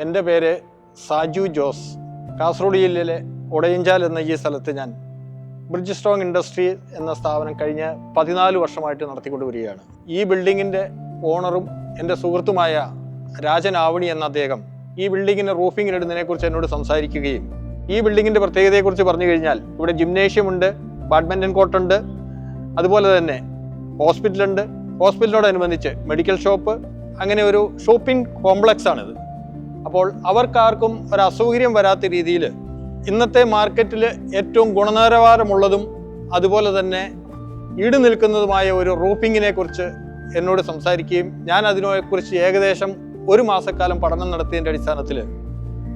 എൻ്റെ പേര് സാജു ജോസ്. കാസർഗോഡ് ജില്ലയിലെ ഒടയഞ്ചാൽ എന്ന ഈ സ്ഥലത്ത് ഞാൻ ബ്രിഡ്ജ് സ്ട്രോങ് ഇൻഡസ്ട്രി എന്ന സ്ഥാപനം കഴിഞ്ഞ 14 വർഷമായിട്ട് നടത്തിക്കൊണ്ട് വരികയാണ്. ഈ ബിൽഡിങ്ങിൻ്റെ ഓണറും എൻ്റെ സുഹൃത്തുമായ രാജൻ ആവണി എന്ന അദ്ദേഹം ഈ ബിൽഡിങ്ങിൻ്റെ റൂഫിങ്ങിനിടുന്നതിനെക്കുറിച്ച് എന്നോട് സംസാരിക്കുകയും ഈ ബിൽഡിങ്ങിൻ്റെ പ്രത്യേകതയെക്കുറിച്ച് പറഞ്ഞു കഴിഞ്ഞാൽ ഇവിടെ ജിംനേഷ്യമുണ്ട്, ബാഡ്മിൻ്റൺ കോർട്ടുണ്ട്, അതുപോലെ തന്നെ ഹോസ്പിറ്റലുണ്ട്, ഹോസ്പിറ്റലിനോടനുബന്ധിച്ച് മെഡിക്കൽ ഷോപ്പ്, അങ്ങനെ ഒരു ഷോപ്പിംഗ് കോംപ്ലക്സ് ആണിത്. അപ്പോൾ അവർക്കാർക്കും ഒരു അസൗകര്യം വരാത്ത രീതിയിൽ ഇന്നത്തെ മാർക്കറ്റിൽ ഏറ്റവും ഗുണനിലവാരമുള്ളതും അതുപോലെ തന്നെ ഈട് നിൽക്കുന്നതുമായ ഒരു റൂഫിങ്ങിനെ കുറിച്ച് എന്നോട് സംസാരിക്കുകയും ഞാൻ അതിനെക്കുറിച്ച് ഏകദേശം 1 മാസക്കാലം പഠനം നടത്തിയതിൻ്റെ അടിസ്ഥാനത്തിൽ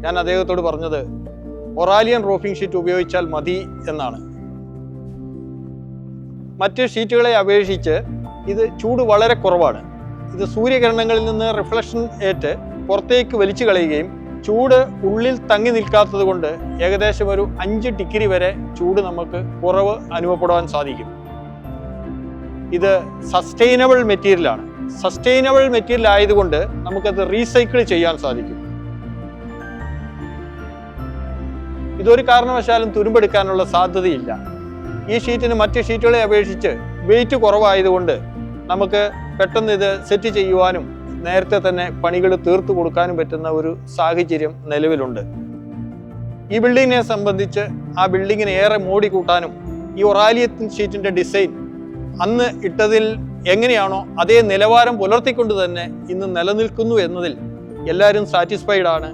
ഞാൻ അദ്ദേഹത്തോട് പറഞ്ഞത് ഒറാലിയൻ റൂഫിംഗ് ഷീറ്റ് ഉപയോഗിച്ചാൽ മതി എന്നാണ്. മറ്റ് ഷീറ്റുകളെ അപേക്ഷിച്ച് ഇത് ചൂട് വളരെ കുറവാണ്. ഇത് സൂര്യകിരണങ്ങളിൽ നിന്ന് റിഫ്ലക്ഷൻ ഏറ്റ് പുറത്തേക്ക് വലിച്ചു കളയുകയും ചൂട് ഉള്ളിൽ തങ്ങി നിൽക്കാത്തത് കൊണ്ട് ഏകദേശം ഒരു 5 ഡിഗ്രി വരെ ചൂട് നമുക്ക് കുറവ് അനുഭവപ്പെടാൻ സാധിക്കും. ഇത് സസ്റ്റൈനബിൾ മെറ്റീരിയലാണ്. സസ്റ്റൈനബിൾ മെറ്റീരിയൽ ആയതുകൊണ്ട് നമുക്കത് റീസൈക്കിൾ ചെയ്യാൻ സാധിക്കും. ഇതൊരു കാരണവശാലും തുരുമ്പെടുക്കാനുള്ള സാധ്യതയില്ല. ഈ ഷീറ്റിന് മറ്റ് ഷീറ്റുകളെ അപേക്ഷിച്ച് വെയിറ്റ് കുറവായതുകൊണ്ട് നമുക്ക് പെട്ടെന്ന് ഇത് സെറ്റ് ചെയ്യുവാനും നേരത്തെ തന്നെ പണികൾ തീർത്തു കൊടുക്കാനും പറ്റുന്ന ഒരു സാഹചര്യം നിലവിലുണ്ട്. ഈ ബിൽഡിങ്ങിനെ സംബന്ധിച്ച് ആ ബിൽഡിങ്ങിനെ ഏറെ മോടി കൂട്ടാനും ഈ ഒറാലിയൻ ഷീറ്റിൻ്റെ ഡിസൈൻ അന്ന് ഇട്ടതിൽ എങ്ങനെയാണോ അതേ നിലവാരം പുലർത്തിക്കൊണ്ട് തന്നെ ഇന്ന് നിലനിൽക്കുന്നു എന്നതിൽ എല്ലാവരും സാറ്റിസ്ഫൈഡ് ആണ്.